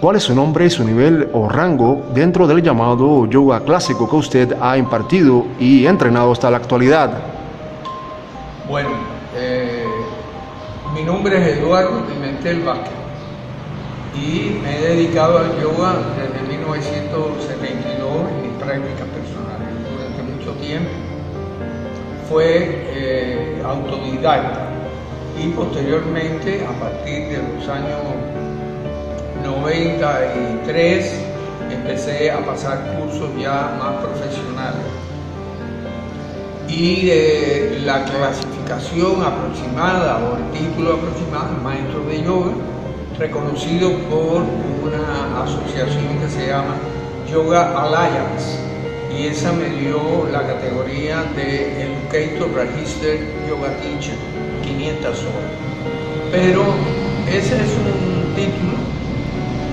¿cuál es su nombre, su nivel o rango dentro del llamado yoga clásico que usted ha impartido y entrenado hasta la actualidad? Bueno, mi nombre es Eduardo Pimentel Vázquez y me he dedicado al yoga desde 1972 en mis prácticas personales. Durante mucho tiempo fue autodidacta y posteriormente, a partir de los años 93, empecé a pasar cursos ya más profesionales. Y la clasificación aproximada o el título aproximado, maestro de yoga, reconocido por una asociación que se llama Yoga Alliance, y esa me dio la categoría de Educator Registered Yoga Teacher, 500 horas. Pero ese es un título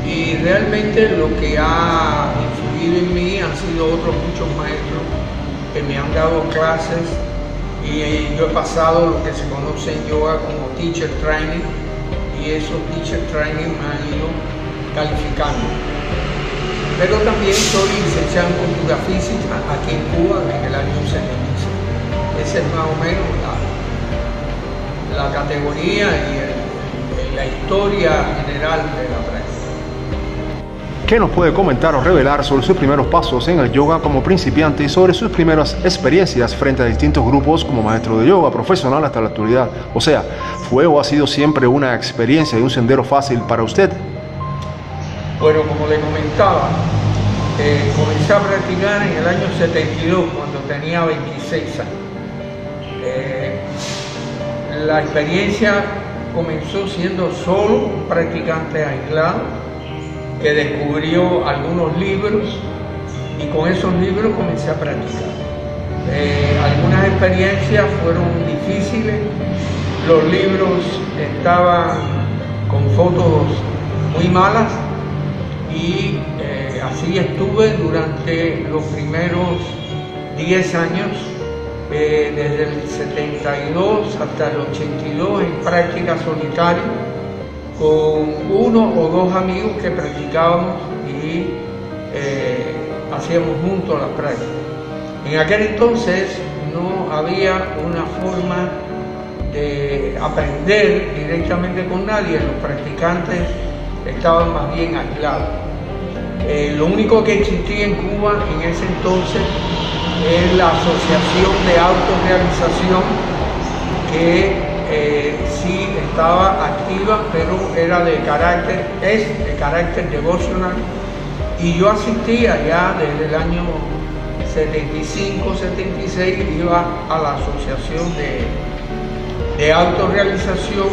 y realmente lo que ha influido en mí han sido otros muchos maestros que me han dado clases, y yo he pasado lo que se conoce en yoga como Teacher Training, y esos Teacher Training me han ido calificando. Pero también soy licenciado en cultura física aquí en Cuba en el año 76. Esa es más o menos la categoría y la historia general de la práctica. ¿Qué nos puede comentar o revelar sobre sus primeros pasos en el yoga como principiante y sobre sus primeras experiencias frente a distintos grupos como maestro de yoga profesional hasta la actualidad? O sea, ¿fue o ha sido siempre una experiencia y un sendero fácil para usted? Bueno, como le comentaba, comencé a practicar en el año 72, cuando tenía 26 años. La experiencia comenzó siendo solo un practicante aislado que descubrió algunos libros, y con esos libros comencé a practicar. Algunas experiencias fueron difíciles, los libros estaban con fotos muy malas, y así estuve durante los primeros 10 años, desde el 72 hasta el 82 en práctica solitaria, con uno o dos amigos que practicábamos y hacíamos juntos las prácticas. En aquel entonces no había una forma de aprender directamente con nadie, los practicantes estaban más bien aislados. Lo único que existía en Cuba en ese entonces es la Asociación de Autorrealización, que sí estaba activa, pero era de carácter devocional, y yo asistía ya desde el año 75, 76, iba a la Asociación de Autorrealización,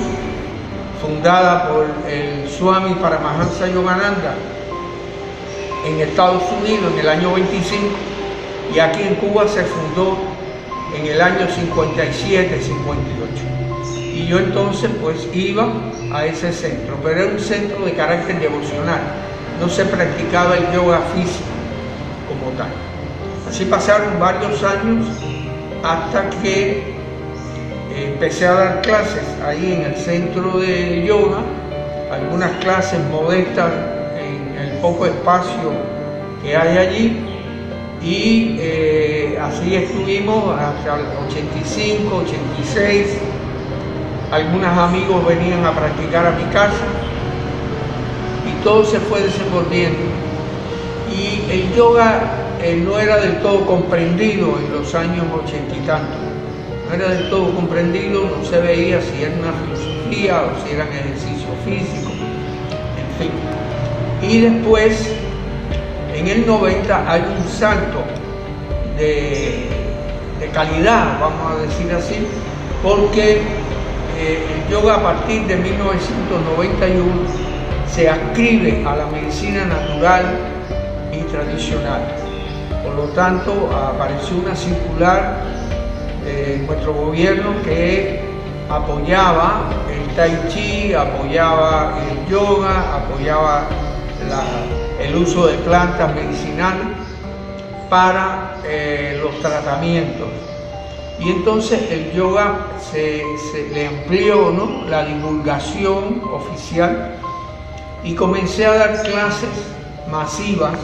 fundada por el Swami Paramahansa Yogananda en Estados Unidos en el año 25, y aquí en Cuba se fundó en el año 57, 58. Y yo entonces pues iba a ese centro, pero era un centro de carácter devocional, no se practicaba el yoga físico como tal. Así pasaron varios años hasta que empecé a dar clases ahí en el centro de yoga, algunas clases modestas en el poco espacio que hay allí, y así estuvimos hasta el 85, 86. Algunos amigos venían a practicar a mi casa y todo se fue desenvolviendo. Y el yoga no era del todo comprendido en los años 80 y tantos. No era del todo comprendido, no se veía si era una filosofía o si eran ejercicios físicos, en fin. Y después, en el 90, hay un salto de calidad, vamos a decir así, porque el yoga a partir de 1991 se adscribe a la medicina natural y tradicional. Por lo tanto, apareció una circular de nuestro gobierno que apoyaba el tai chi, apoyaba el yoga, apoyaba el uso de plantas medicinales para los tratamientos. Y entonces el yoga se le amplió, ¿no?, la divulgación oficial, y comencé a dar clases masivas,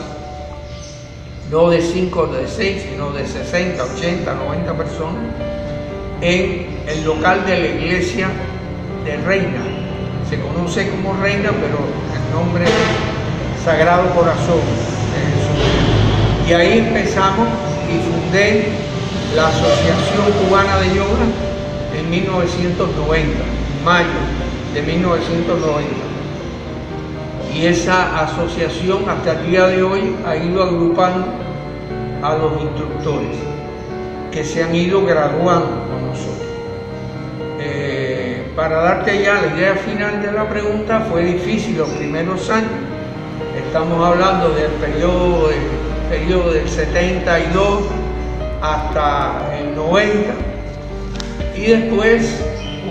no de 5 o de 6, sino de 60, 80, 90 personas, en el local de la iglesia de Reina. Se conoce como Reina, pero el nombre es Sagrado Corazón de Jesús. Y ahí empezamos y fundé la Asociación Cubana de Yoga en 1990, mayo de 1990. Y esa asociación hasta el día de hoy ha ido agrupando a los instructores que se han ido graduando con nosotros. Para darte ya la idea final de la pregunta, fue difícil los primeros años. Estamos hablando del periodo del 72 hasta el 90, y después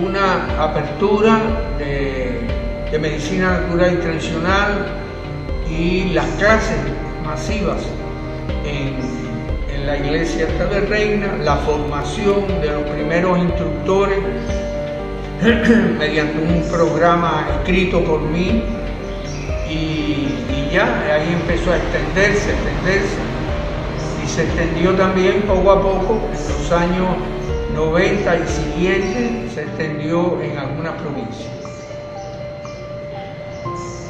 una apertura de medicina natural y tradicional y las clases masivas en la iglesia de Reina, la formación de los primeros instructores mediante un programa escrito por mí, y ya ahí empezó a extenderse, y se extendió también poco a poco en los años 90 y siguientes, se extendió en algunas provincias.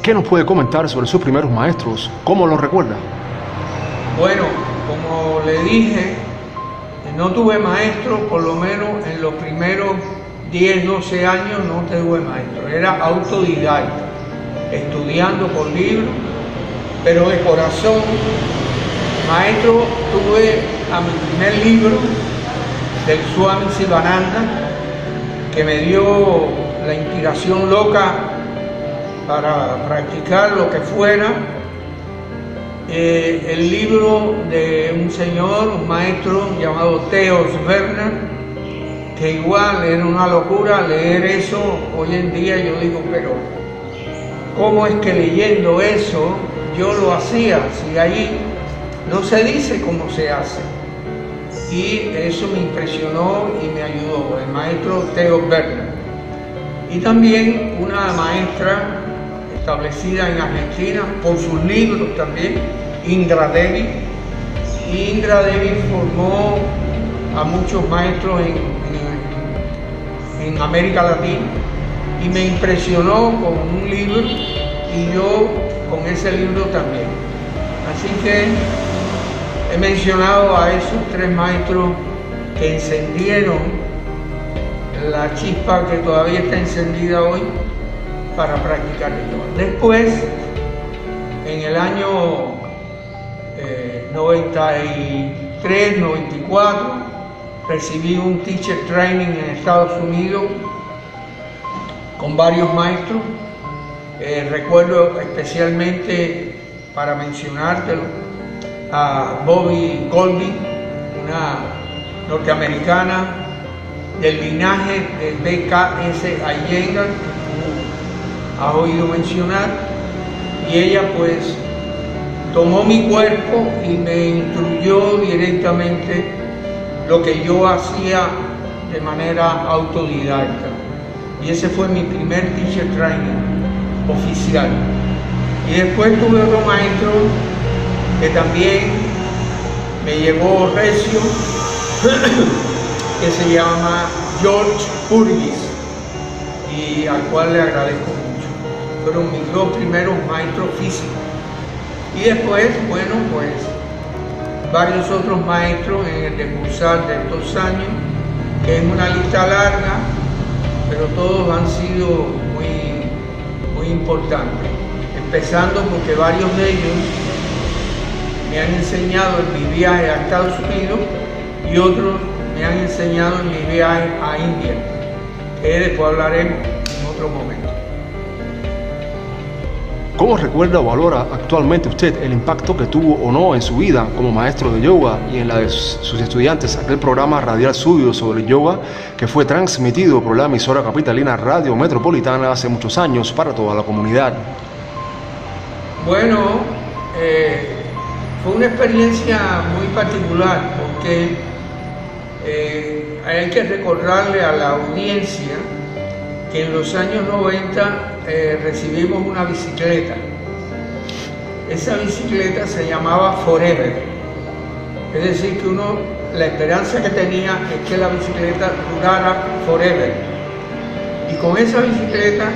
¿Qué nos puede comentar sobre sus primeros maestros? ¿Cómo los recuerda? Bueno, como le dije, no tuve maestro, por lo menos en los primeros 10, 12 años no tuve maestro, era autodidacta, estudiando por libros, pero de corazón. Maestro tuve a mi primer libro del Swami Sivananda, que me dio la inspiración loca para practicar lo que fuera. El libro de un señor, un maestro llamado Theo Sverner, que igual era una locura leer eso. Hoy en día yo digo, pero ¿cómo es que leyendo eso yo lo hacía? Si ahí no se dice cómo se hace. Y eso me impresionó y me ayudó, el maestro Theo Sverner. Y también una maestra establecida en Argentina por sus libros también, Indra Devi. Y Indra Devi formó a muchos maestros en América Latina, y me impresionó con un libro y yo con ese libro también. Así que he mencionado a esos 3 maestros que encendieron la chispa que todavía está encendida hoy para practicar el yoga. Después, en el año 93, 94, recibí un teacher training en Estados Unidos con varios maestros. Recuerdo especialmente, para mencionártelo, a Bobby Golding, una norteamericana del linaje de BKS Iyengar, has oído mencionar, y ella pues tomó mi cuerpo y me instruyó directamente lo que yo hacía de manera autodidacta, y ese fue mi primer teacher training oficial. Y después tuve otro maestro que también me llevó recio, que se llama George Purvis, y al cual le agradezco mucho. Fueron mis 2 primeros maestros físicos. Y después, bueno, pues varios otros maestros en el decursar de estos años, que es una lista larga, pero todos han sido muy importantes. Empezando porque varios de ellos me han enseñado en mi viaje a Estados Unidos, y otros me han enseñado en mi viaje a India, que después hablaremos en otro momento. ¿Cómo recuerda o valora actualmente usted el impacto que tuvo o no en su vida como maestro de yoga y en la de sus estudiantes aquel programa radial suyo sobre el yoga que fue transmitido por la emisora capitalina Radio Metropolitana hace muchos años para toda la comunidad? Bueno, fue una experiencia muy particular, porque hay que recordarle a la audiencia que en los años 90 recibimos una bicicleta. Esa bicicleta se llamaba Forever, es decir, que la esperanza que tenía es que la bicicleta durara forever. Y con esa bicicleta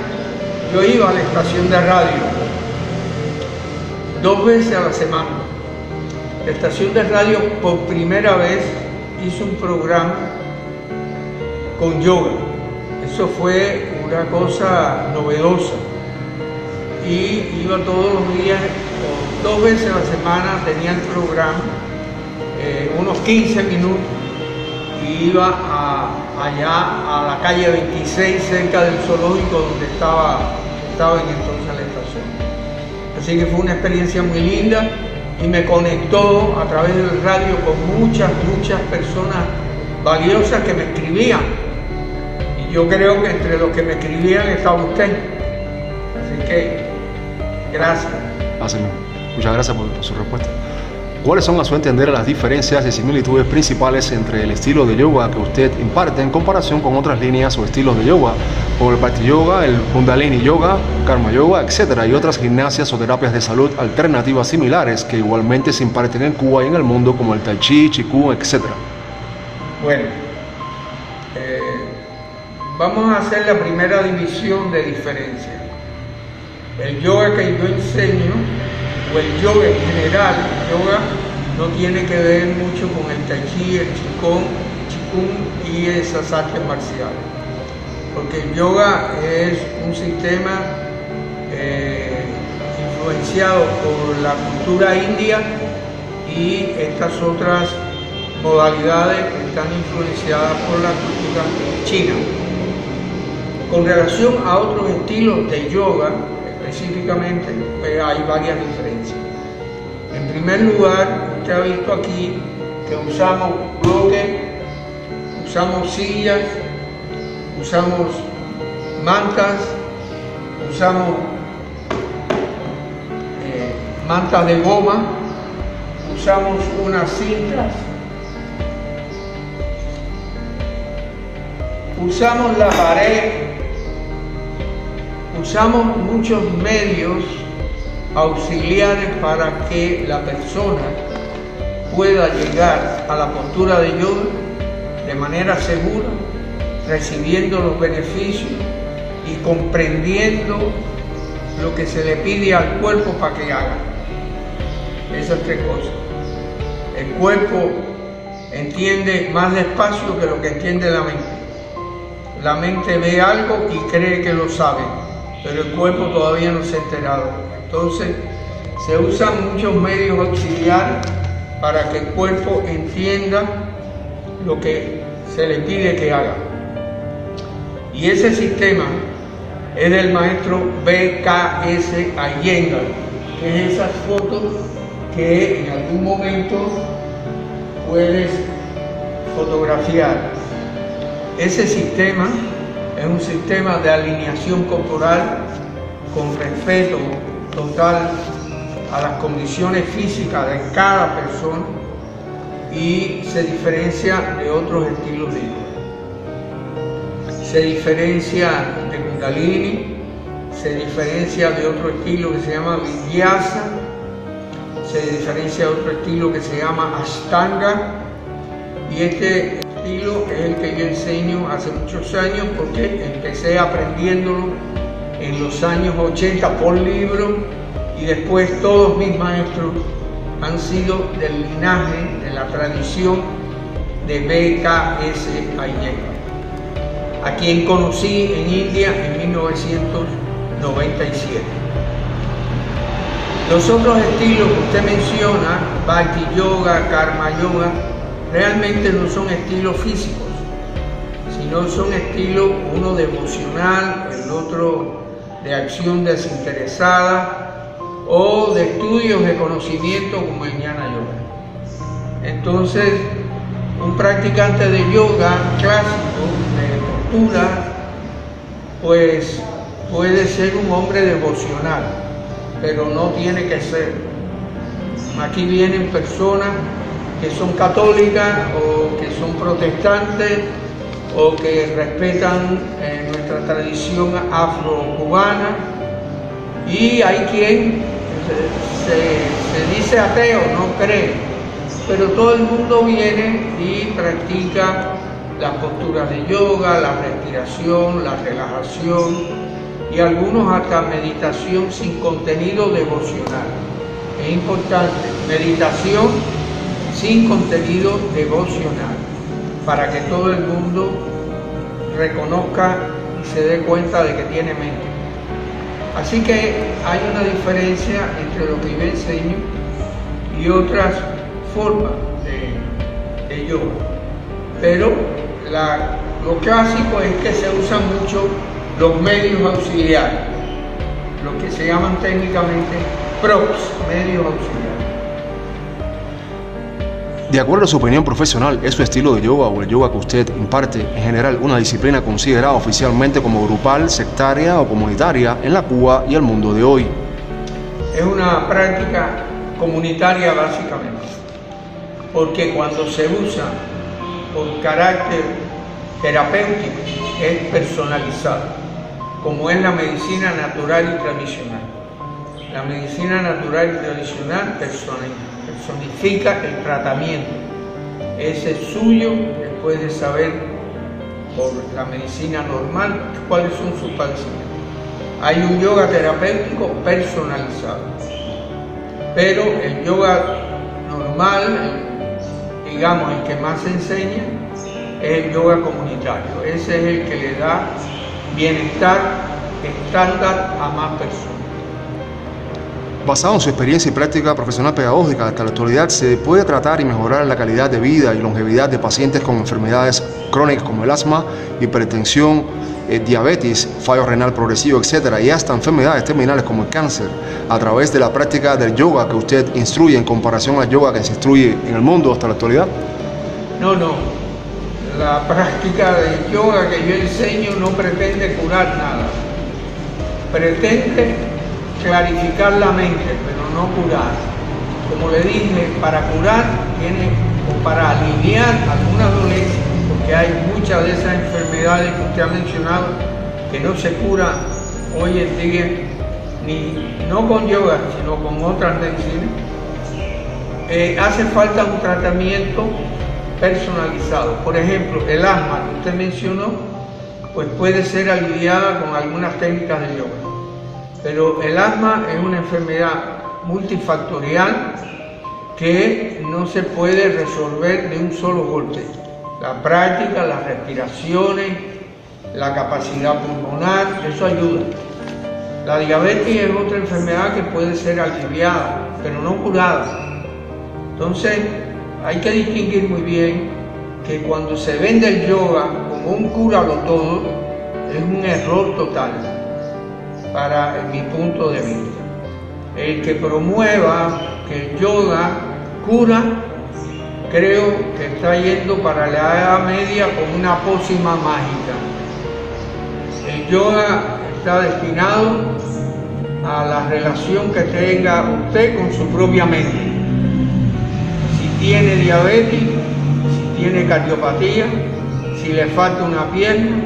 yo iba a la estación de radio 2 veces a la semana. La estación de radio por primera vez hizo un programa con yoga. Eso fue una cosa novedosa. Y iba todos los días, o 2 veces a la semana tenía el programa, unos 15 minutos, y iba allá a la calle 26, cerca del zoológico donde estaba en entonces la estación. Así que fue una experiencia muy linda y me conectó a través del radio con muchas personas valiosas que me escribían. Y yo creo que entre los que me escribían estaba usted. Así que, gracias. Muchas gracias por su respuesta. ¿Cuáles son, a su entender, las diferencias y similitudes principales entre el estilo de yoga que usted imparte en comparación con otras líneas o estilos de yoga, como el Bhakti Yoga, el Kundalini Yoga, Karma Yoga, etcétera, y otras gimnasias o terapias de salud alternativas similares que igualmente se imparten en Cuba y en el mundo, como el Tai Chi, Qigong, etcétera? Bueno, vamos a hacer la primera división de diferencia. El yoga que yo enseño, o el yoga en general, el yoga no tiene que ver mucho con el Tai Chi, el Qigong y esas artes marciales. Porque el yoga es un sistema influenciado por la cultura india, y estas otras modalidades están influenciadas por la cultura china. Con relación a otros estilos de yoga, específicamente, pues hay varias diferencias. En primer lugar, usted ha visto aquí que usamos bloques, usamos sillas, usamos mantas, usamos mantas de goma, usamos unas cintas, usamos la pared, usamos muchos medios auxiliares para que la persona pueda llegar a la postura de yoga de manera segura, recibiendo los beneficios y comprendiendo lo que se le pide al cuerpo para que haga. Esas 3 cosas. El cuerpo entiende más despacio que lo que entiende la mente. La mente ve algo y cree que lo sabe, pero el cuerpo todavía no se ha enterado. Entonces, se usan muchos medios auxiliares para que el cuerpo entienda lo que se le pide que haga. Y ese sistema es del maestro B.K.S. Iyengar, que es esas fotos que en algún momento puedes fotografiar. Ese sistema es un sistema de alineación corporal con respeto total a las condiciones físicas de cada persona, y se diferencia de otros estilos de yoga. Se diferencia de Kundalini, se diferencia de otro estilo que se llama Vinyasa, se diferencia de otro estilo que se llama Ashtanga, y este estilo es el que yo enseño hace muchos años, porque empecé aprendiéndolo en los años 80 por libro, y después todos mis maestros han sido del linaje, de la tradición de B.K.S. Iyengar, a quien conocí en India en 1997. Los otros estilos que usted menciona, Bhakti Yoga, Karma Yoga, realmente no son estilos físicos, sino son estilos, uno devocional, el otro de acción desinteresada, o de estudios de conocimiento como el Jnana Yoga. Entonces, un practicante de yoga clásico, de postura, pues puede ser un hombre devocional, pero no tiene que ser. Aquí vienen personas que son católicas o que son protestantes o que respetan nuestra nuestra tradición afro-cubana, y hay quien se dice ateo, no cree, pero todo el mundo viene y practica las posturas de yoga, la respiración, la relajación y algunos hasta meditación sin contenido devocional. Es importante, meditación sin contenido devocional, para que todo el mundo reconozca y se dé cuenta de que tiene mente. Así que hay una diferencia entre lo que yo enseño y otras formas de yoga. Pero lo clásico es que se usan mucho los medios auxiliares, lo que se llaman técnicamente props, medios auxiliares. De acuerdo a su opinión profesional, ¿es su estilo de yoga o el yoga que usted imparte en general una disciplina considerada oficialmente como grupal, sectaria o comunitaria en la Cuba y el mundo de hoy? Es una práctica comunitaria básicamente, porque cuando se usa por carácter terapéutico es personalizado, como es la medicina natural y tradicional. La medicina natural y tradicional personifica el tratamiento. Ese es suyo después de saber por la medicina normal cuáles son sus padecimientos. Hay un yoga terapéutico personalizado, pero el yoga normal, digamos el que más se enseña, es el yoga comunitario. Ese es el que le da bienestar estándar a más personas. Basado en su experiencia y práctica profesional pedagógica hasta la actualidad, ¿se puede tratar y mejorar la calidad de vida y longevidad de pacientes con enfermedades crónicas como el asma, hipertensión, diabetes, fallo renal progresivo, etcétera, y hasta enfermedades terminales como el cáncer, a través de la práctica del yoga que usted instruye en comparación al yoga que se instruye en el mundo hasta la actualidad? No. La práctica del yoga que yo enseño no pretende curar nada. Pretende clarificar la mente, pero no curar. Como le dije, para curar o para aliviar algunas dolencias, porque hay muchas de esas enfermedades que usted ha mencionado que no se curan hoy en día, no con yoga, sino con otras medicinas. Hace falta un tratamiento personalizado. Por ejemplo, el asma que usted mencionó, pues puede ser aliviada con algunas técnicas de yoga. Pero el asma es una enfermedad multifactorial que no se puede resolver de un solo golpe. La práctica, las respiraciones, la capacidad pulmonar, eso ayuda. La diabetes es otra enfermedad que puede ser aliviada, pero no curada. Entonces, hay que distinguir muy bien que cuando se vende el yoga como un cúralo todo, es un error total para mi punto de vista. El que promueva que el yoga cura, creo que está yendo para la Edad Media con una pócima mágica. El yoga está destinado a la relación que tenga usted con su propia mente. Si tiene diabetes, si tiene cardiopatía, si le falta una pierna,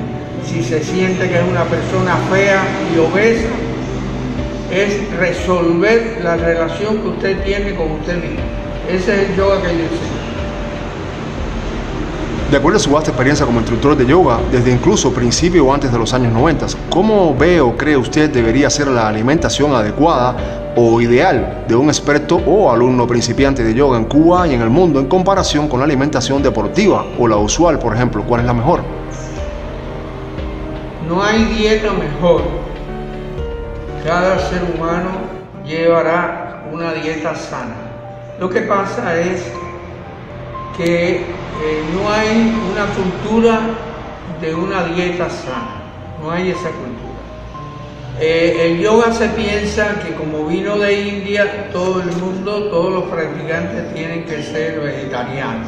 si se siente que es una persona fea y obesa, es resolver la relación que usted tiene con usted mismo. Ese es el yoga que yo enseño. De acuerdo a su vasta experiencia como instructor de yoga, desde incluso principios o antes de los años 90, ¿cómo ve o cree usted debería ser la alimentación adecuada o ideal de un experto o alumno principiante de yoga en Cuba y en el mundo en comparación con la alimentación deportiva o la usual, por ejemplo? ¿Cuál es la mejor? No hay dieta mejor. Cada ser humano llevará una dieta sana. Lo que pasa es que no hay una cultura de una dieta sana, no hay esa cultura. El yoga se piensa que como vino de India, todo el mundo, todos los practicantes tienen que ser vegetarianos.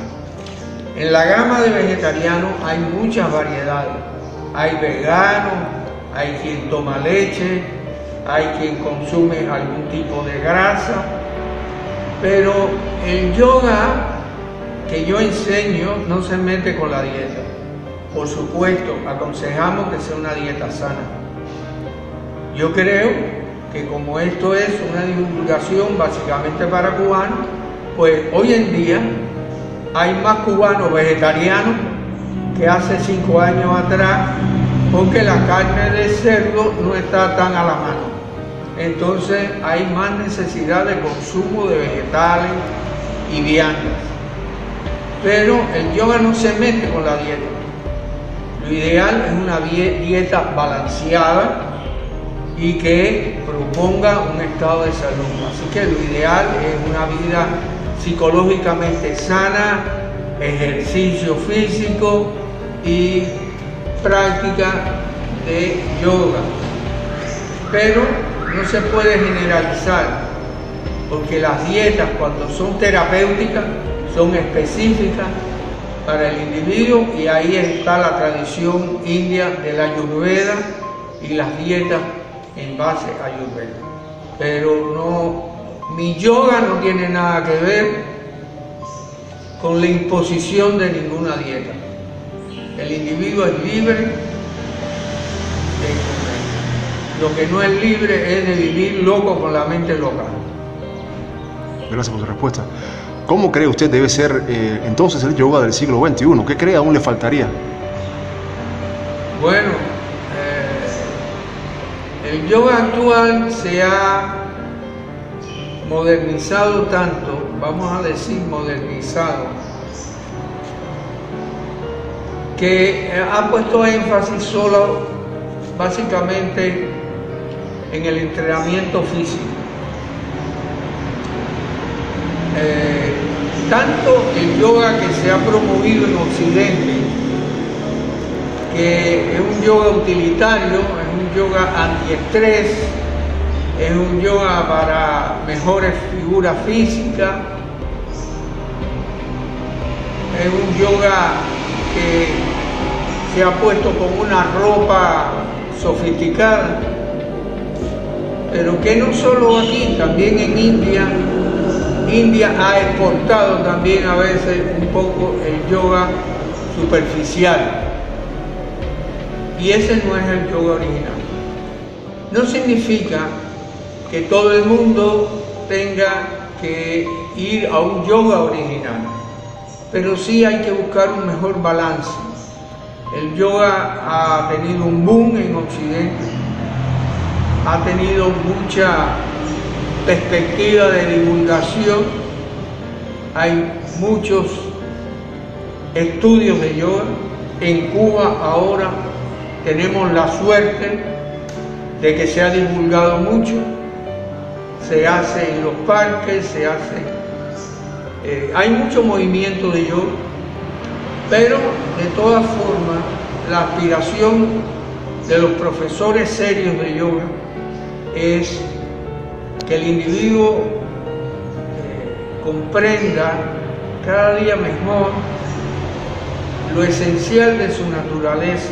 En la gama de vegetarianos hay muchas variedades. Hay veganos, hay quien toma leche, hay quien consume algún tipo de grasa, pero el yoga que yo enseño no se mete con la dieta. por supuesto, aconsejamos que sea una dieta sana. Yo creo que como esto es una divulgación básicamente para cubanos, pues hoy en día hay más cubanos vegetarianos que hace 5 años atrás, porque la carne de cerdo no está tan a la mano. Entonces hay más necesidad de consumo de vegetales y viandas. Pero el yoga no se mete con la dieta. Lo ideal es una dieta balanceada y que proponga un estado de salud. Así que lo ideal es una vida psicológicamente sana, ejercicio físico y práctica de yoga. Pero no se puede generalizar, porque las dietas, cuando son terapéuticas, son específicas para el individuo, y ahí está la tradición india de la Ayurveda y las dietas en base a Ayurveda. Pero no, mi yoga no tiene nada que ver con la imposición de ninguna dieta. El individuo es libre de comer. Lo que no es libre es de vivir loco con la mente loca. Gracias por su respuesta. ¿Cómo cree usted debe ser entonces el yoga del siglo XXI? ¿Qué cree aún le faltaría? Bueno, el yoga actual se ha modernizado tanto, vamos a decir modernizado, que ha puesto énfasis solo básicamente en el entrenamiento físico. Tanto el yoga que se ha promovido en Occidente, que es un yoga utilitario, es un yoga antiestrés, es un yoga para mejores figuras físicas, es un yoga que se ha puesto con una ropa sofisticada, pero que no solo aquí, también en India ha exportado también a veces un poco el yoga superficial, y ese no es el yoga original. No significa que todo el mundo tenga que ir a un yoga original, pero sí hay que buscar un mejor balance. El yoga ha tenido un boom en Occidente, ha tenido mucha perspectiva de divulgación, hay muchos estudios de yoga. En Cuba ahora tenemos la suerte de que se ha divulgado mucho, se hace en los parques, se hace, hay mucho movimiento de yoga, pero de todas formas la aspiración de los profesores serios de yoga es que el individuo comprenda cada día mejor lo esencial de su naturaleza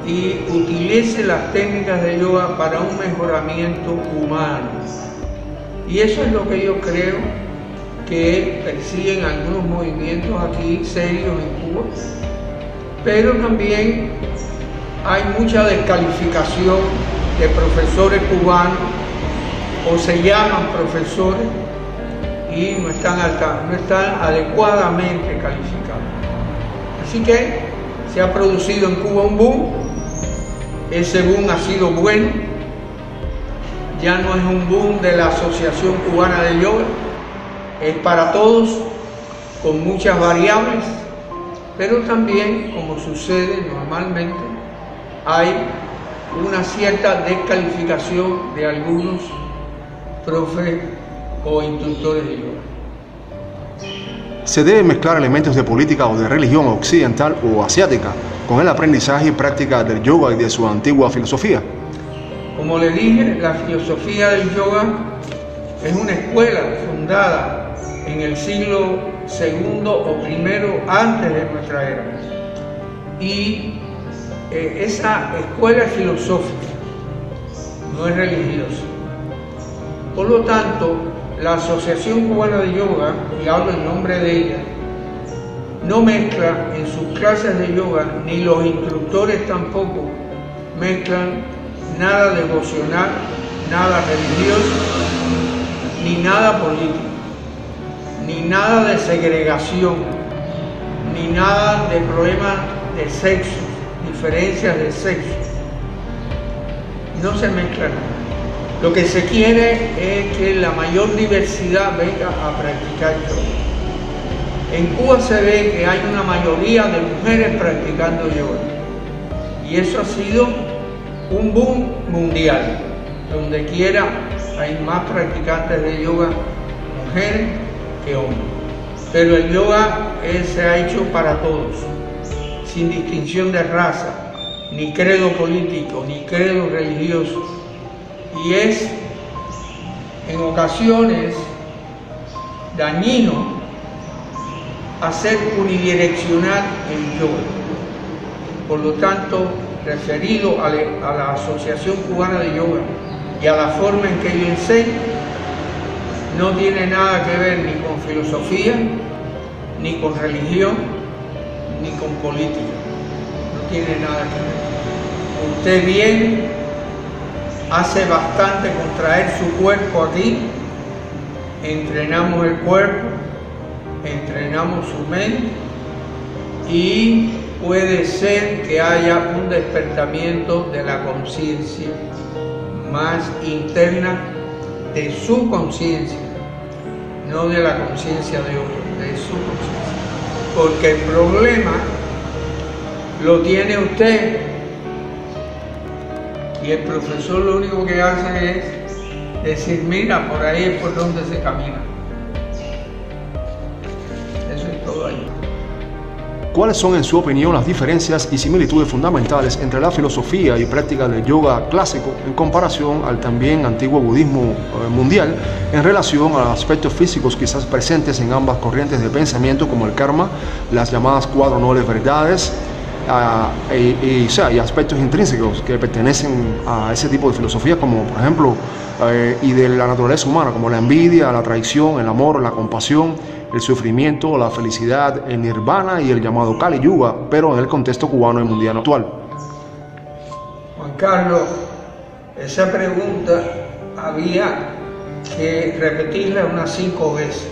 y utilice las técnicas de yoga para un mejoramiento humano. Y eso es lo que yo creo que persiguen algunos movimientos aquí serios en Cuba, pero también hay mucha descalificación de profesores cubanos, o se llaman profesores y no están adecuadamente calificados. Así que se ha producido en Cuba un boom. Ese boom ha sido bueno, ya no es un boom de la Asociación Cubana de Yoga, es para todos, con muchas variables, pero también, como sucede normalmente, hay una cierta descalificación de algunos profes o instructores de yoga. ¿Se debe mezclar elementos de política o de religión occidental o asiática con el aprendizaje y práctica del yoga y de su antigua filosofía? Como le dije, la filosofía del yoga es una escuela fundada en el siglo II o I antes de nuestra era. Y esa escuela es filosófica, no es religiosa. Por lo tanto, la Asociación Cubana de Yoga, y hablo en nombre de ella, no mezcla en sus clases de yoga, ni los instructores tampoco mezclan nada devocional, nada religioso, ni nada político, ni nada de segregación, ni nada de problemas de sexo, diferencias de sexo. No se mezcla nada. Lo que se quiere es que la mayor diversidad venga a practicar yoga. En Cuba se ve que hay una mayoría de mujeres practicando yoga. Y eso ha sido un boom mundial. Donde quiera hay más practicantes de yoga, mujeres que hombres. Pero el yoga se ha hecho para todos, sin distinción de raza, ni credo político, ni credo religioso. Y es en ocasiones dañino hacer unidireccional el yoga. Por lo tanto, referido a la Asociación Cubana de Yoga y a la forma en que yo enseño, no tiene nada que ver ni con filosofía, ni con religión, ni con política. No tiene nada que ver. Usted viene, hace bastante con traer su cuerpo aquí, entrenamos el cuerpo, entrenamos su mente y puede ser que haya un despertamiento de la conciencia más interna, de su conciencia, no de la conciencia de otro, de su conciencia. Porque el problema lo tiene usted y el profesor lo único que hace es decir, mira, por ahí es por donde se camina. Eso es todo ahí. ¿Cuáles son, en su opinión, las diferencias y similitudes fundamentales entre la filosofía y práctica del yoga clásico en comparación al también antiguo budismo mundial en relación a los aspectos físicos quizás presentes en ambas corrientes de pensamiento, como el karma, las llamadas 4 nobles verdades, y aspectos intrínsecos que pertenecen a ese tipo de filosofía, como por ejemplo y de la naturaleza humana, como la envidia, la traición, el amor, la compasión, el sufrimiento, la felicidad, el nirvana y el llamado Kali Yuga, pero en el contexto cubano y mundial actual? Juan Carlos, esa pregunta había que repetirla unas 5 veces.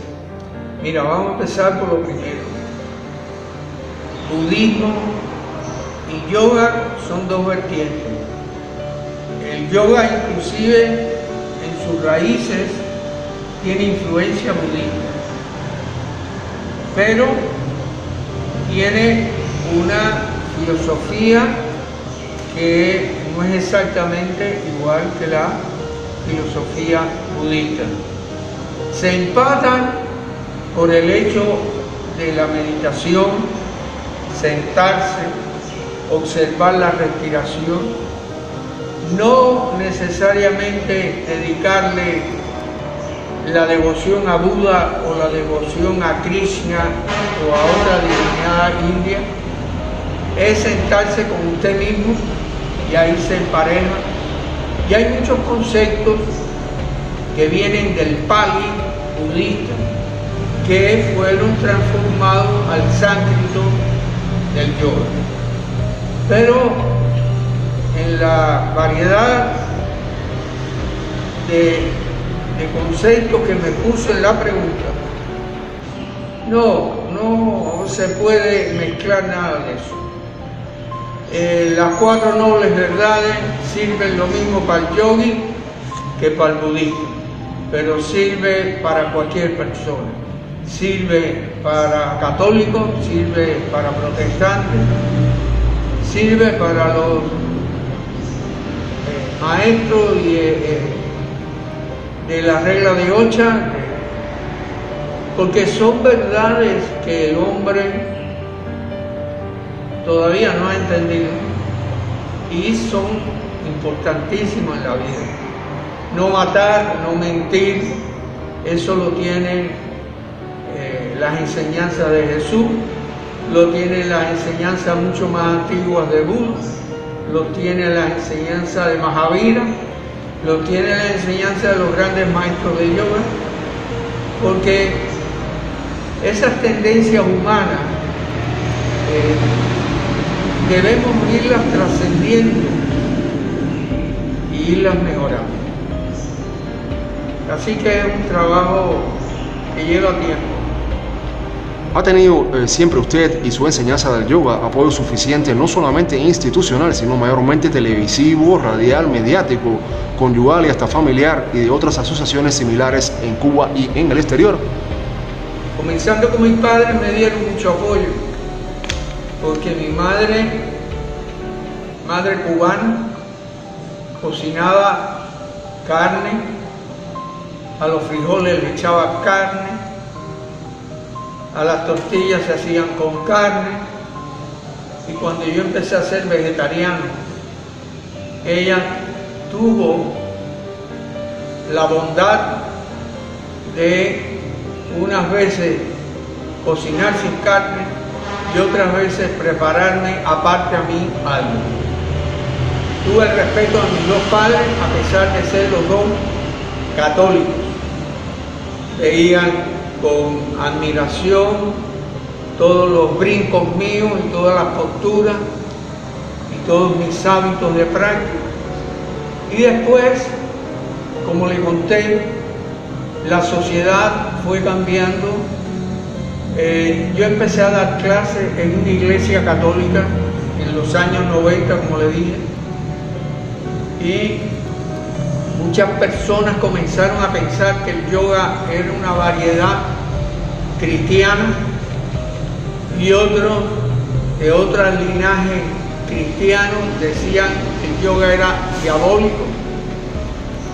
Mira, vamos a empezar por lo primero. Budismo y yoga son dos vertientes. El yoga inclusive en sus raíces tiene influencia budista, pero tiene una filosofía que no es exactamente igual que la filosofía budista. Se empatan por el hecho de la meditación, sentarse, observar la respiración, no necesariamente dedicarle la devoción a Buda o la devoción a Krishna o a otra divinidad india, es sentarse con usted mismo y ahí se empareja. Y hay muchos conceptos que vienen del Pali budista que fueron transformados al sánscrito del yoga. Pero en la variedad de conceptos que me puso en la pregunta, no se puede mezclar nada de eso. Las 4 nobles verdades sirven lo mismo para el yogi que para el budista, pero sirve para cualquier persona. Sirve para católicos, sirve para protestantes, sirve para los maestros de la regla de Ocha, porque son verdades que el hombre todavía no ha entendido y son importantísimas en la vida. No matar, no mentir, eso lo tienen las enseñanzas de Jesús, lo tienen las enseñanzas mucho más antiguas de Buda, lo tiene la enseñanza de Mahavira, lo tiene la enseñanza de los grandes maestros de yoga, porque esas tendencias humanas debemos irlas trascendiendo y irlas mejorando. Así que es un trabajo que lleva tiempo. ¿Ha tenido siempre usted y su enseñanza del yoga apoyo suficiente, no solamente institucional, sino mayormente televisivo, radial, mediático, conyugal y hasta familiar, y de otras asociaciones similares en Cuba y en el exterior? Comenzando con mis padres, me dieron mucho apoyo, porque mi madre cubana, cocinaba carne, a los frijoles le echaba carne, a las tortillas se hacían con carne, y cuando yo empecé a ser vegetariano, ella tuvo la bondad de unas veces cocinar sin carne y otras veces prepararme aparte a mí algo. Tuve el respeto a mis dos padres a pesar de ser los dos católicos. Veían con admiración todos los brincos míos y todas las posturas y todos mis hábitos de práctica. Y después, como le conté, la sociedad fue cambiando. Yo empecé a dar clases en una iglesia católica en los años 90, como le dije, y muchas personas comenzaron a pensar que el yoga era una variedad cristiana y otros de otros linajes cristianos decían que el yoga era diabólico.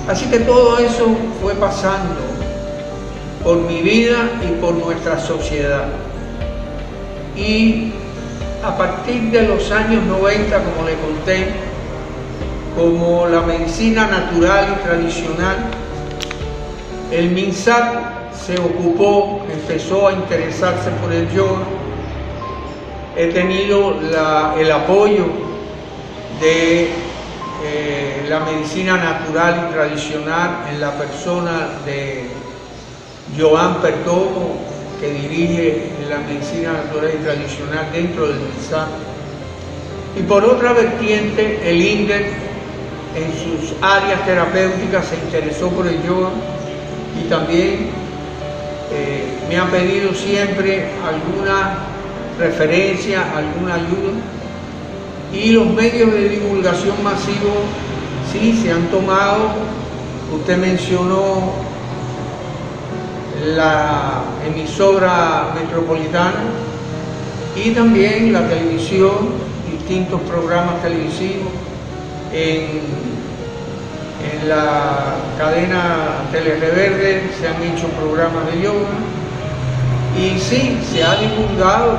Así que todo eso fue pasando por mi vida y por nuestra sociedad. Y a partir de los años 90, como le conté, como la medicina natural y tradicional, el MINSAT se ocupó, empezó a interesarse por el yoga. He tenido el apoyo de la medicina natural y tradicional en la persona de Joan Perdomo, que dirige la medicina natural y tradicional dentro del MINSAT. Y por otra vertiente, el INDER en sus áreas terapéuticas se interesó por el yoga y también me han pedido siempre alguna referencia, alguna ayuda, y los medios de divulgación masivos sí se han tomado. Usted mencionó la emisora metropolitana y también la televisión, distintos programas televisivos. En la cadena Telereverde se han hecho programas de yoga y sí, se ha divulgado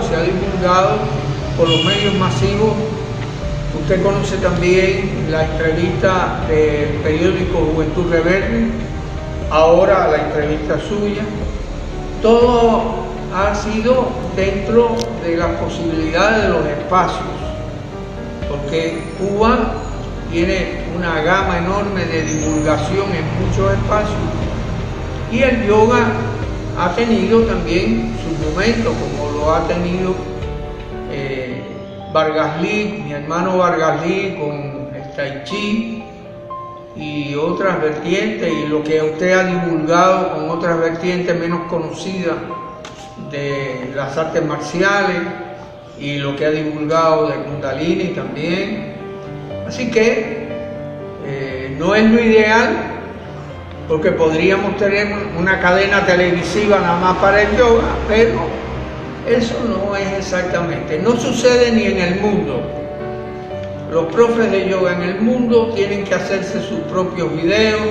por los medios masivos. Usted conoce también la entrevista del periódico Juventud Rebelde, ahora la entrevista suya. Todo ha sido dentro de las posibilidades de los espacios, porque Cuba tiene una gama enorme de divulgación en muchos espacios y el yoga ha tenido también sus momentos, como lo ha tenido Vargas Lee, mi hermano Vargas Lee, con el Tai Chi y otras vertientes, y lo que usted ha divulgado con otras vertientes menos conocidas de las artes marciales y lo que ha divulgado de Kundalini también. Así que no es lo ideal, porque podríamos tener una cadena televisiva nada más para el yoga, pero eso no es exactamente. No sucede ni en el mundo. Los profes de yoga en el mundo tienen que hacerse sus propios videos,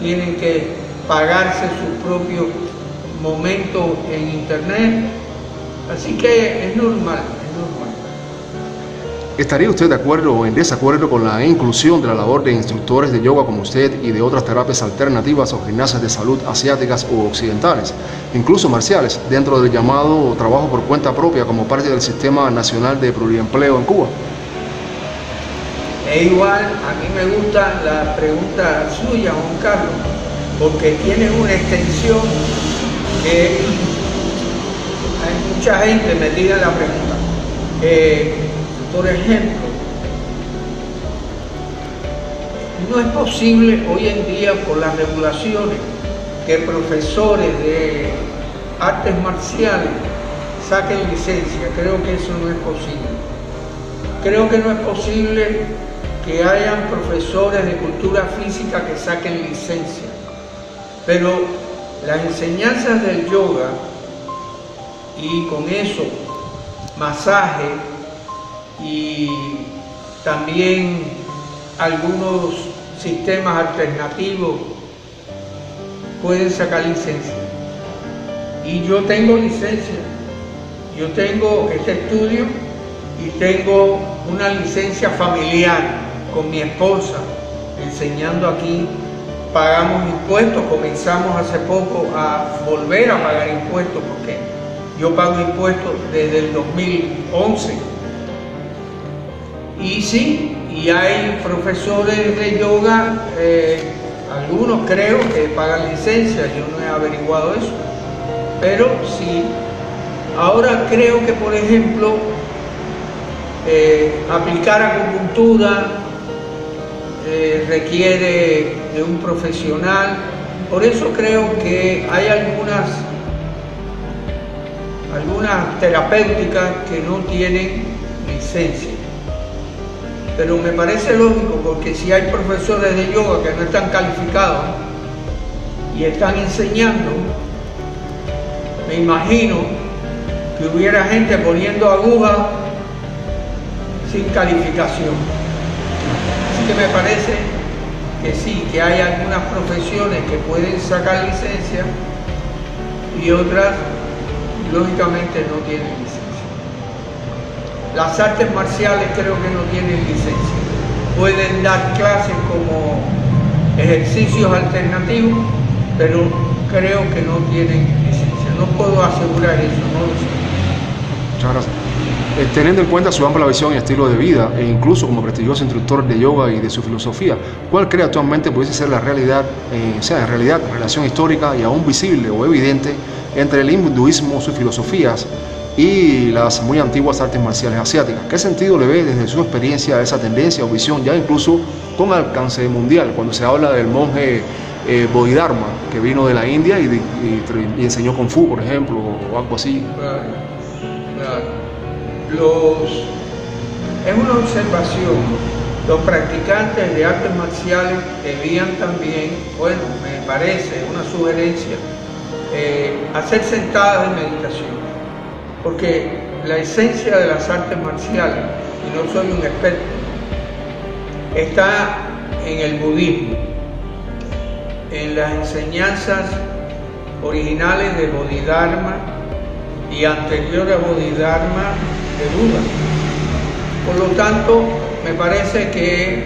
tienen que pagarse sus propios momentos en internet. Así que es normal. ¿Estaría usted de acuerdo o en desacuerdo con la inclusión de la labor de instructores de yoga como usted y de otras terapias alternativas o gimnasias de salud asiáticas u occidentales, incluso marciales, dentro del llamado trabajo por cuenta propia como parte del Sistema Nacional de Pluriempleo en Cuba? Es igual, a mí me gusta la pregunta suya, Juan Carlos, porque tiene una extensión que hay mucha gente metida en la pregunta. Por ejemplo, no es posible hoy en día por las regulaciones que profesores de artes marciales saquen licencia. Creo que eso no es posible. Creo que no es posible que hayan profesores de cultura física que saquen licencia. Pero las enseñanzas del yoga y con eso masaje y también algunos sistemas alternativos pueden sacar licencia. Y yo tengo licencia, yo tengo este estudio y tengo una licencia familiar con mi esposa enseñando aquí. Pagamos impuestos, comenzamos hace poco a volver a pagar impuestos porque yo pago impuestos desde el 2011. Y sí, y hay profesores de yoga, algunos creo que pagan licencia, yo no he averiguado eso, pero sí. Ahora creo que, por ejemplo, aplicar acupuntura requiere de un profesional. Por eso creo que hay algunas terapéuticas que no tienen licencia. Pero me parece lógico, porque si hay profesores de yoga que no están calificados y están enseñando, me imagino que hubiera gente poniendo agujas sin calificación. Así que me parece que sí, que hay algunas profesiones que pueden sacar licencia y otras, lógicamente, no tienen licencia. Las artes marciales creo que no tienen licencia. Pueden dar clases como ejercicios alternativos, pero creo que no tienen licencia. No puedo asegurar eso, no lo sé. Muchas gracias. Teniendo en cuenta su amplia visión y estilo de vida, e incluso como prestigioso instructor de yoga y de su filosofía, ¿cuál cree actualmente pudiese ser la realidad, en realidad, relación histórica y aún visible o evidente entre el hinduismo, sus filosofías y las muy antiguas artes marciales asiáticas? ¿Qué sentido le ve desde su experiencia a esa tendencia o visión, ya incluso con alcance mundial, cuando se habla del monje Bodhidharma, que vino de la India y enseñó Kung Fu, por ejemplo, o algo así? Claro. Es una observación. Los practicantes de artes marciales debían también, bueno, me parece una sugerencia, hacer sentadas de meditación, porque la esencia de las artes marciales, y no soy un experto, está en el budismo, en las enseñanzas originales de Bodhidharma y anterior a Bodhidharma de Buda. Por lo tanto, me parece que,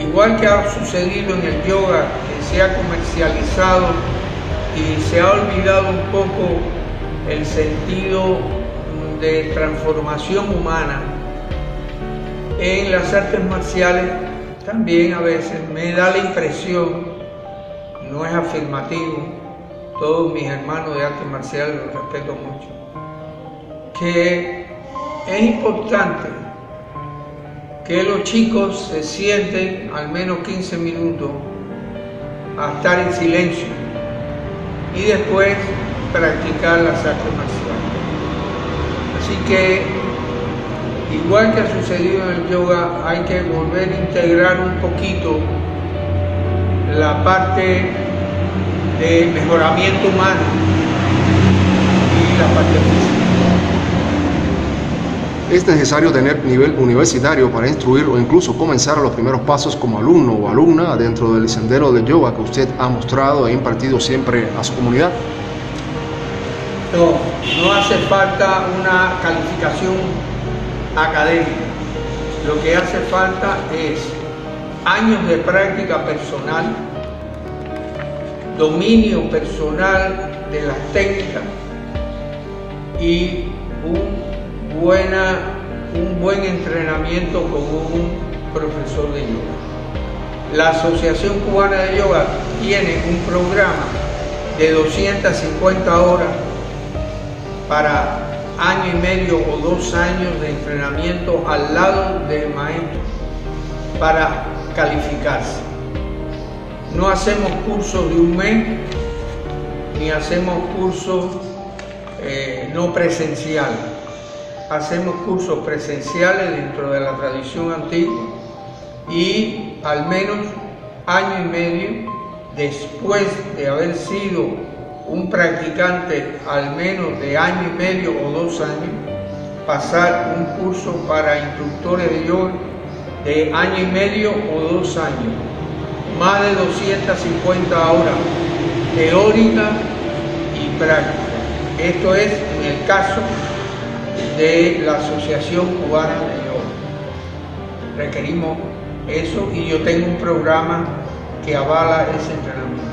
igual que ha sucedido en el yoga, que se ha comercializado y se ha olvidado un poco el sentido de transformación humana, en las artes marciales también a veces me da la impresión, no es afirmativo, todos mis hermanos de artes marciales los respeto mucho, que es importante que los chicos se sienten al menos 15 minutos a estar en silencio y después practicar las artes marciales. Así que, igual que ha sucedido en el yoga, hay que volver a integrar un poquito la parte de mejoramiento humano y la parte física. ¿Es necesario tener nivel universitario para instruir o incluso comenzar los primeros pasos como alumno o alumna dentro del sendero del yoga que usted ha mostrado e impartido siempre a su comunidad? No hace falta una calificación académica. Lo que hace falta es años de práctica personal, dominio personal de las técnicas y un buen entrenamiento con un profesor de yoga. La Asociación Cubana de Yoga tiene un programa de 250 horas para año y medio o 2 años de entrenamiento al lado del maestro para calificarse. No hacemos cursos de un mes, ni hacemos cursos no presenciales. Hacemos cursos presenciales dentro de la tradición antigua y al menos año y medio después de haber sido un practicante al menos de año y medio o 2 años, pasar un curso para instructores de yoga de año y medio o 2 años, más de 250 horas teórica y práctica. Esto es en el caso de la Asociación Cubana de Yoga. Requerimos eso y yo tengo un programa que avala ese entrenamiento.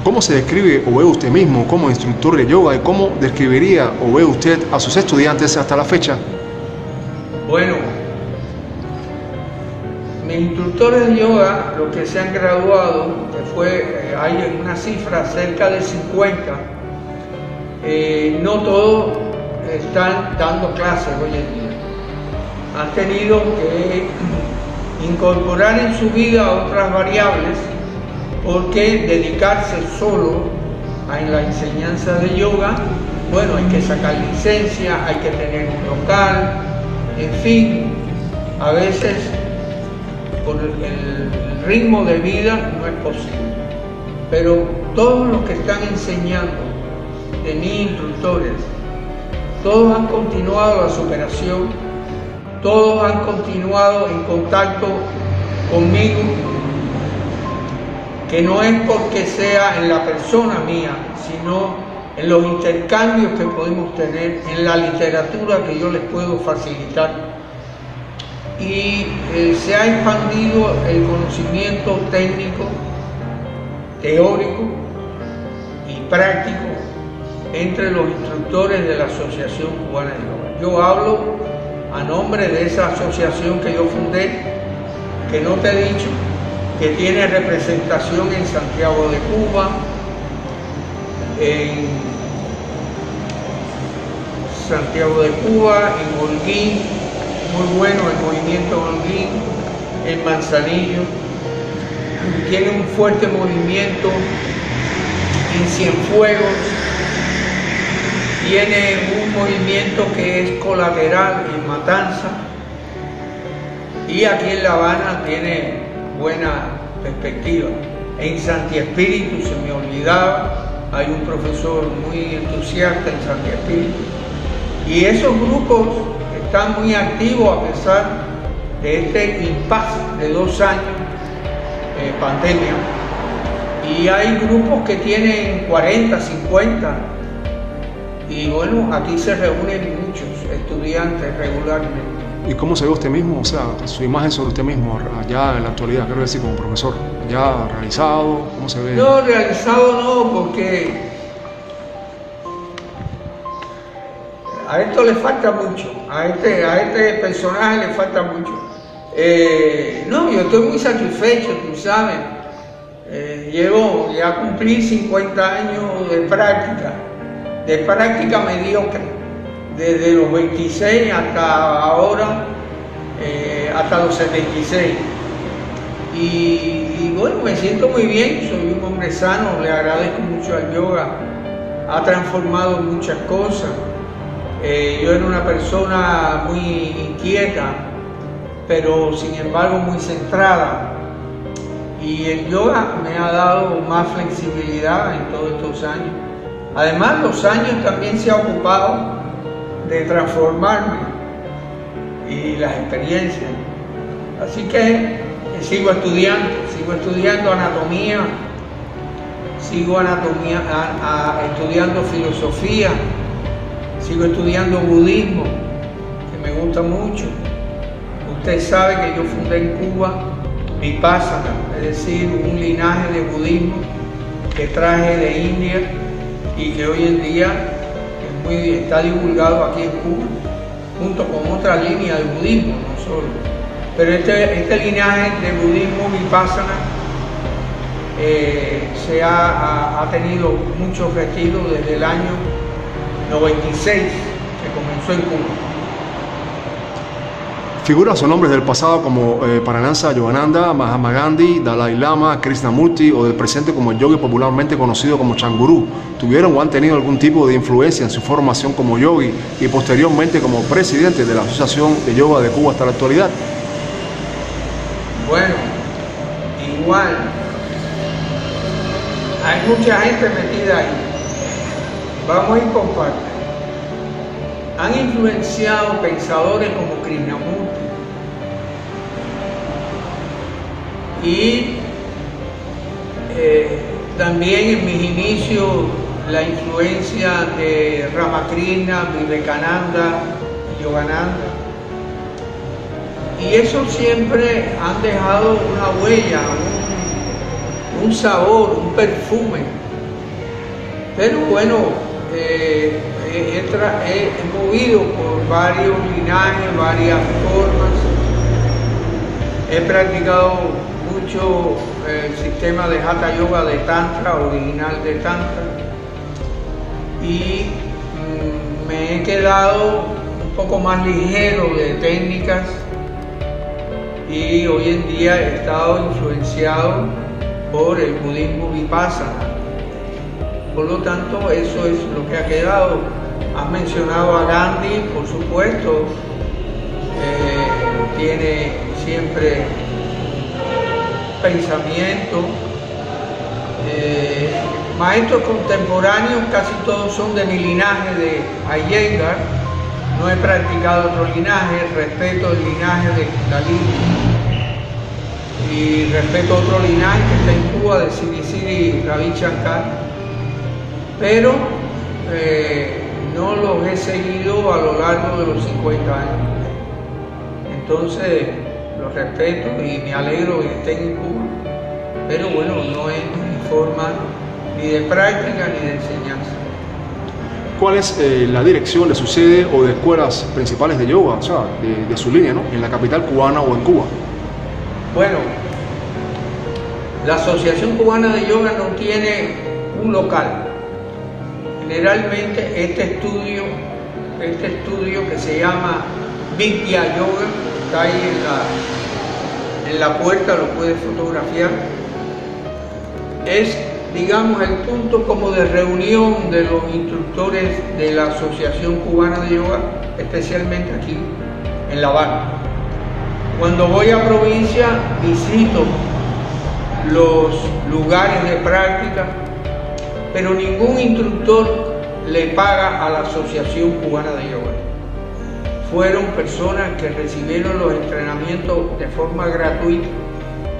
¿Cómo se describe o ve usted mismo como instructor de yoga y cómo describiría o ve usted a sus estudiantes hasta la fecha? Bueno, mis instructores de yoga, los que se han graduado, que fue, hay una cifra cerca de 50, no todos están dando clases hoy en día. Han tenido que incorporar en su vida otras variables porque dedicarse solo a la enseñanza de yoga, bueno, hay que sacar licencia, hay que tener un local, en fin, a veces por el ritmo de vida no es posible. Pero todos los que están enseñando, de mis instructores, todos han continuado la superación, todos han continuado en contacto conmigo, que no es porque sea en la persona mía, sino en los intercambios que podemos tener, en la literatura que yo les puedo facilitar. Y se ha expandido el conocimiento técnico, teórico y práctico entre los instructores de la Asociación Cubana de Yoga. Yo hablo a nombre de esa asociación que yo fundé, que no te he dicho, que tiene representación en Santiago de Cuba, en Holguín, muy bueno el movimiento Holguín, en Manzanillo, tiene un fuerte movimiento en Cienfuegos, tiene un movimiento que es colateral en Matanza, y aquí en La Habana tiene buena perspectiva. En Santi Espíritu, se me olvidaba, hay un profesor muy entusiasta en Santi Espíritu, y esos grupos están muy activos a pesar de este impasse de 2 años, pandemia, y hay grupos que tienen 40, 50, y bueno, aquí se reúnen muchos estudiantes regularmente. ¿Y cómo se ve usted mismo? O sea, su imagen sobre usted mismo allá en la actualidad, quiero decir, como profesor, ¿ya realizado? ¿Cómo se ve? No, realizado no, porque a esto le falta mucho, a este personaje le falta mucho. No, yo estoy muy satisfecho, tú sabes. Ya cumplí 50 años de práctica mediocre. Desde los 26 hasta ahora, hasta los 76. Y bueno, me siento muy bien, soy un hombre sano, le agradezco mucho al yoga, ha transformado muchas cosas. Yo era una persona muy inquieta, pero sin embargo muy centrada. Y el yoga me ha dado más flexibilidad en todos estos años. Además, los años también se ha ocupado de transformarme y las experiencias. Así que sigo estudiando anatomía, estudiando filosofía, sigo estudiando budismo, que me gusta mucho. Usted sabe que yo fundé en Cuba Vipassana, es decir, un linaje de budismo que traje de India y que hoy en día está divulgado aquí en Cuba, junto con otra línea de budismo, no solo. Pero este linaje de budismo Vipassana ha tenido muchos retiros desde el año 96, que comenzó en Cuba. Figuras o nombres del pasado como Paranansa Yogananda, Mahatma Gandhi, Dalai Lama, Krishnamurti, o del presente como el yogi popularmente conocido como Changurú, ¿tuvieron o han tenido algún tipo de influencia en su formación como yogi y posteriormente como presidente de la Asociación de Yoga de Cuba hasta la actualidad? Bueno, igual, hay mucha gente metida ahí. Vamos a ir por partes. Han influenciado pensadores como Krishnamurti y también en mis inicios la influencia de Ramakrishna, Vivekananda, Yogananda, y eso siempre han dejado una huella, un sabor, un perfume. Pero bueno, he movido por varios linajes, varias formas. He practicado mucho el sistema de Hatha Yoga de Tantra, original de Tantra, y me he quedado un poco más ligero de técnicas, y hoy en día he estado influenciado por el budismo Vipassana. Por lo tanto, eso es lo que ha quedado. Has mencionado a Gandhi, por supuesto, tiene siempre pensamiento. Maestros contemporáneos, casi todos son de mi linaje de Iyengar. No he practicado otro linaje, respeto el linaje de Dalí y respeto otro linaje que está en Cuba de Sri Sri Ravi Shankar, pero no los he seguido a lo largo de los 50 años. Entonces los respeto y me alegro que estén en Cuba, pero bueno, no es mi forma ni de práctica ni de enseñanza. ¿Cuál es la dirección de su sede o de escuelas principales de yoga, o sea, de su línea, ¿no?, en la capital cubana o en Cuba? Bueno, la Asociación Cubana de Yoga no tiene un local. Generalmente este estudio que se llama Vidya Yoga, está ahí en la puerta, lo puedes fotografiar, es, digamos, el punto como de reunión de los instructores de la Asociación Cubana de Yoga, especialmente aquí en La Habana. Cuando voy a provincia visito los lugares de práctica, pero ningún instructor le paga a la Asociación Cubana de Yoga. Fueron personas que recibieron los entrenamientos de forma gratuita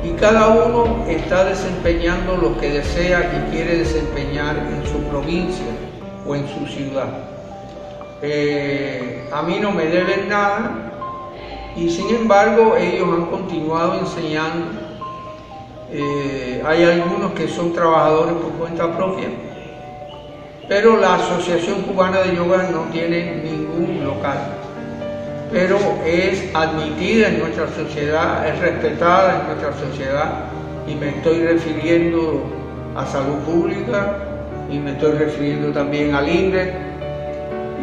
y cada uno está desempeñando lo que desea y quiere desempeñar en su provincia o en su ciudad. A mí no me deben nada y sin embargo ellos han continuado enseñando. Hay algunos que son trabajadores por cuenta propia, pero la Asociación Cubana de Yoga no tiene ningún local, pero es admitida en nuestra sociedad, es respetada en nuestra sociedad, y me estoy refiriendo a Salud Pública y me estoy refiriendo también al INDE,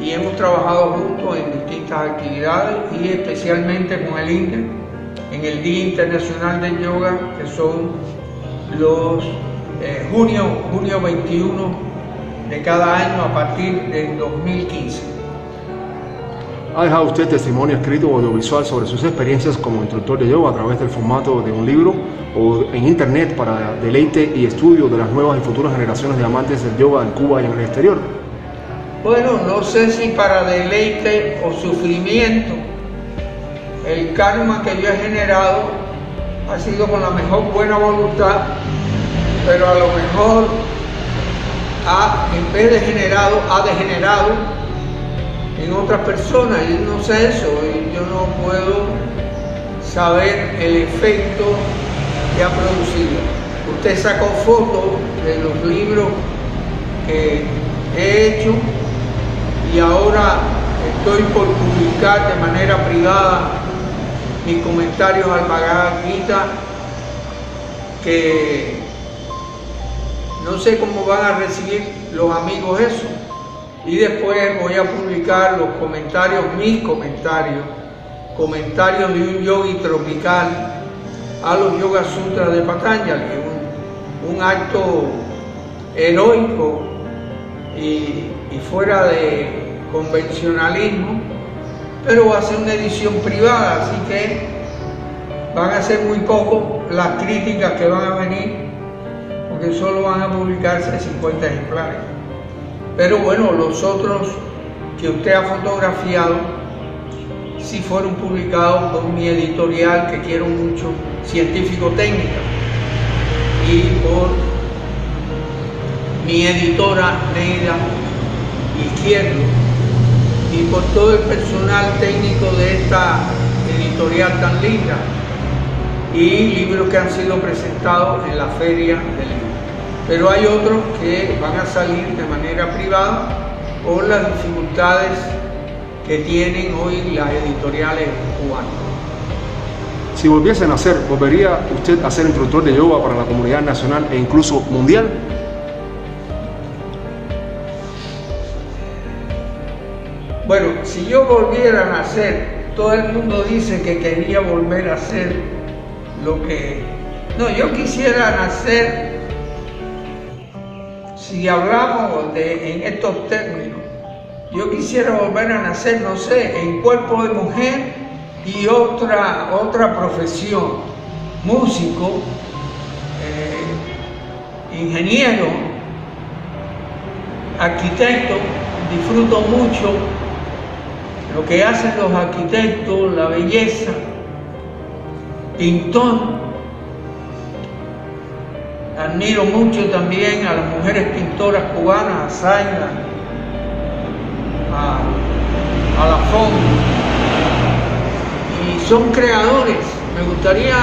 y hemos trabajado juntos en distintas actividades y especialmente con el INDE en el Día Internacional del Yoga, que son los junio 21 de cada año a partir del 2015. ¿Ha dejado usted testimonio escrito o audiovisual sobre sus experiencias como instructor de yoga a través del formato de un libro o en internet para deleite y estudio de las nuevas y futuras generaciones de amantes del yoga en Cuba y en el exterior? Bueno, no sé si para deleite o sufrimiento. El karma que yo he generado ha sido con la mejor buena voluntad, pero a lo mejor en vez de generado, ha degenerado en otras personas. Yo no sé eso, yo no puedo saber el efecto que ha producido. Usted sacó fotos de los libros que he hecho y ahora estoy por publicar de manera privada mis comentarios al Bhagavad Gita, que no sé cómo van a recibir los amigos eso, y después voy a publicar los comentarios, mis comentarios de un yogi tropical a los Yoga Sutras de Patanjali, un acto heroico y fuera de convencionalismo, pero va a ser una edición privada, así que van a ser muy poco las críticas que van a venir, porque solo van a publicarse 50 ejemplares. Pero bueno, los otros que usted ha fotografiado sí fueron publicados por mi editorial, que quiero mucho, Científico-Técnica, y por mi editora Neida Izquierdo, y por todo el personal técnico de esta editorial tan linda, y libros que han sido presentados en la Feria del Libro. Pero hay otros que van a salir de manera privada por las dificultades que tienen hoy las editoriales cubanas. Si volviesen a hacer, ¿volvería usted a ser instructor de yoga para la comunidad nacional e incluso mundial? Bueno, si yo volviera a nacer, todo el mundo dice que quería volver a hacer lo que... No, yo quisiera nacer, si hablamos en estos términos, yo quisiera volver a nacer, no sé, en cuerpo de mujer y otra profesión, músico, ingeniero, arquitecto. Disfruto mucho lo que hacen los arquitectos, la belleza, pintor. Admiro mucho también a las mujeres pintoras cubanas, a Zaida, a Lafon, y son creadores. Me gustaría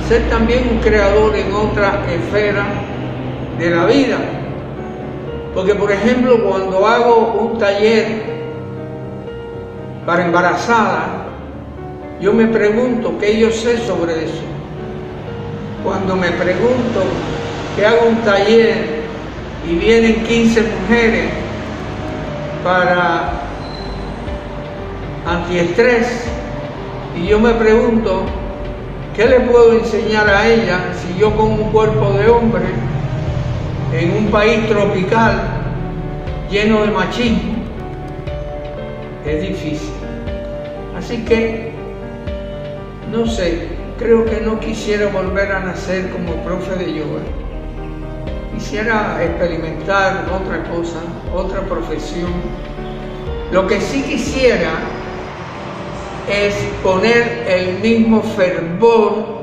ser también un creador en otra esfera de la vida, porque por ejemplo cuando hago un taller para embarazadas, yo me pregunto qué yo sé sobre eso. Cuando me pregunto que hago un taller y vienen 15 mujeres para antiestrés, y yo me pregunto qué le puedo enseñar a ella si yo con un cuerpo de hombre en un país tropical lleno de machismo, es difícil. Así que no sé, creo que no quisiera volver a nacer como profe de yoga. Quisiera experimentar otra cosa, otra profesión. Lo que sí quisiera es poner el mismo fervor,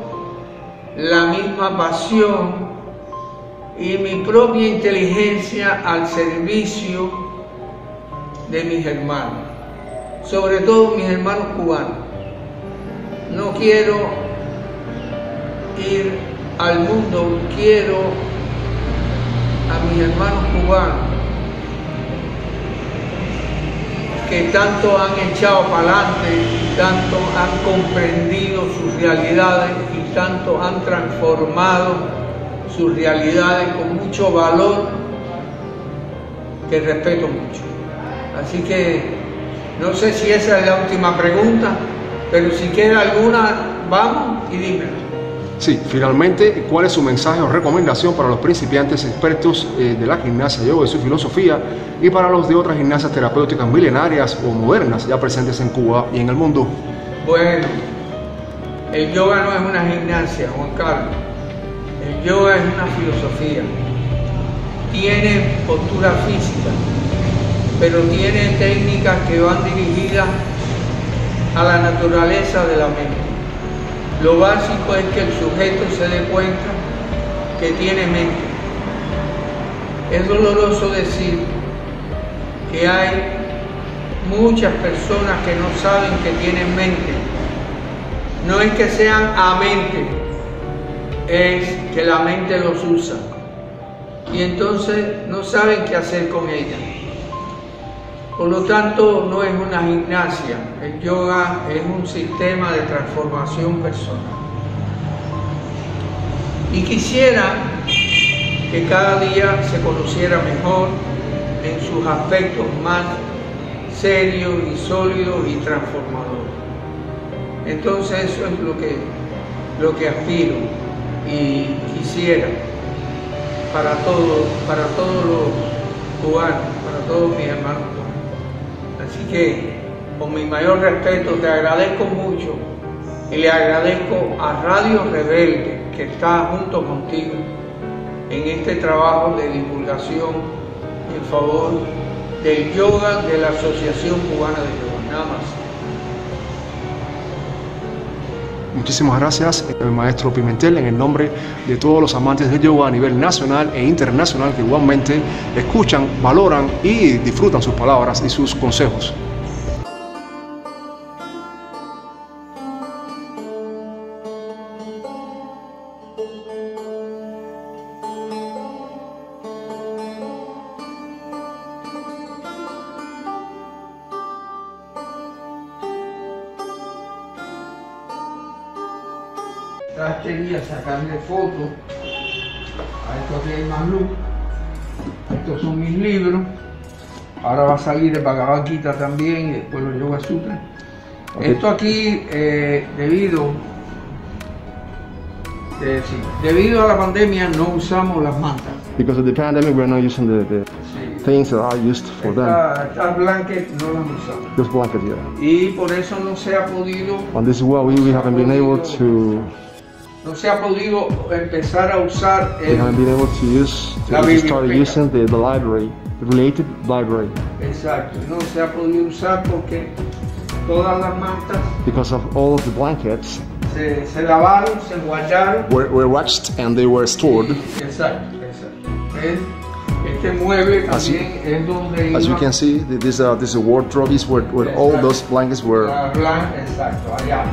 la misma pasión y mi propia inteligencia al servicio de mis hermanos, sobre todo mis hermanos cubanos. No quiero ir al mundo, quiero a mis hermanos cubanos que tanto han echado para adelante y tanto han comprendido sus realidades y tanto han transformado sus realidades con mucho valor, que respeto mucho. Así que no sé si esa es la última pregunta, pero si queda alguna, vamos y dímela. Sí, finalmente, ¿cuál es su mensaje o recomendación para los principiantes expertos de la gimnasia yoga y su filosofía, y para los de otras gimnasias terapéuticas milenarias o modernas ya presentes en Cuba y en el mundo? Bueno, el yoga no es una gimnasia, Juan Carlos. El yoga es una filosofía. Tiene postura física, pero tiene técnicas que van dirigidas a la naturaleza de la mente. Lo básico es que el sujeto se dé cuenta que tiene mente. Es doloroso decir que hay muchas personas que no saben que tienen mente. No es que sean a mente, es que la mente los usa. Y entonces no saben qué hacer con ella. Por lo tanto, no es una gimnasia. El yoga es un sistema de transformación personal. Y quisiera que cada día se conociera mejor, en sus aspectos más serios y sólidos y transformadores. Entonces eso es lo que aspiro y quisiera para todos los cubanos, para todos mis hermanos cubanos. Así que con mi mayor respeto te agradezco mucho y le agradezco a Radio Rebelde que está junto contigo en este trabajo de divulgación en favor del yoga de la Asociación Cubana de Yoga. Nada más. Muchísimas gracias, el maestro Pimentel, en el nombre de todos los amantes del yoga a nivel nacional e internacional que igualmente escuchan, valoran y disfrutan sus palabras y sus consejos. Quería sacarle fotos a esto que hay más luz. Estos son mis libros. Ahora va a salir el Bhagavad Gita también y después los Yoga Sutras. Okay. Esto aquí debido a la pandemia no usamos las mantas. Because of the pandemic, we're not using the things that are used for them. Estas blankets no las usamos. This blanket here. Y por eso no se ha podido. And this is why we haven't been able to. No se ha podido empezar a usar we haven't been able to use start using the library, the related library. Exacto. No se ha podido usar porque todas las mantas. Because of all of the blankets. Se lavaron, se guardaron. Were washed and they were stored. Exacto. Este mueble también es donde. As you can see, this wardrobe is where all those blankets were. Exacto, allá.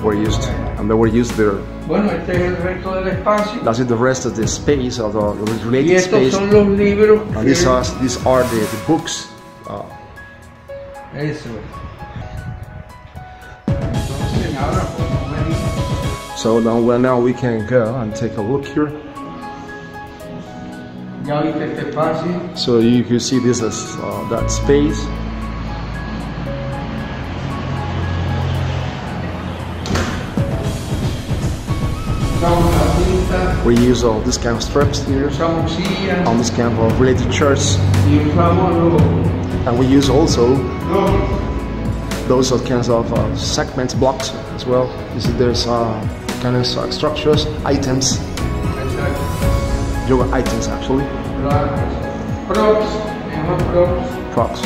Were used, and they were used there. Bueno, este es el resto del espacio. That's the rest of the space, of the related y estos space. Son los libros. And these are the books. Eso. Entonces, ahora podemos ver. So now we can go and take a look here. Ya viste este espacio. So you can see this as that space. We use all this kind of straps here on this kind of related shirts, and we use also those kinds of segments blocks as well. You see, there's kind of structures, items, yoga items actually. Props.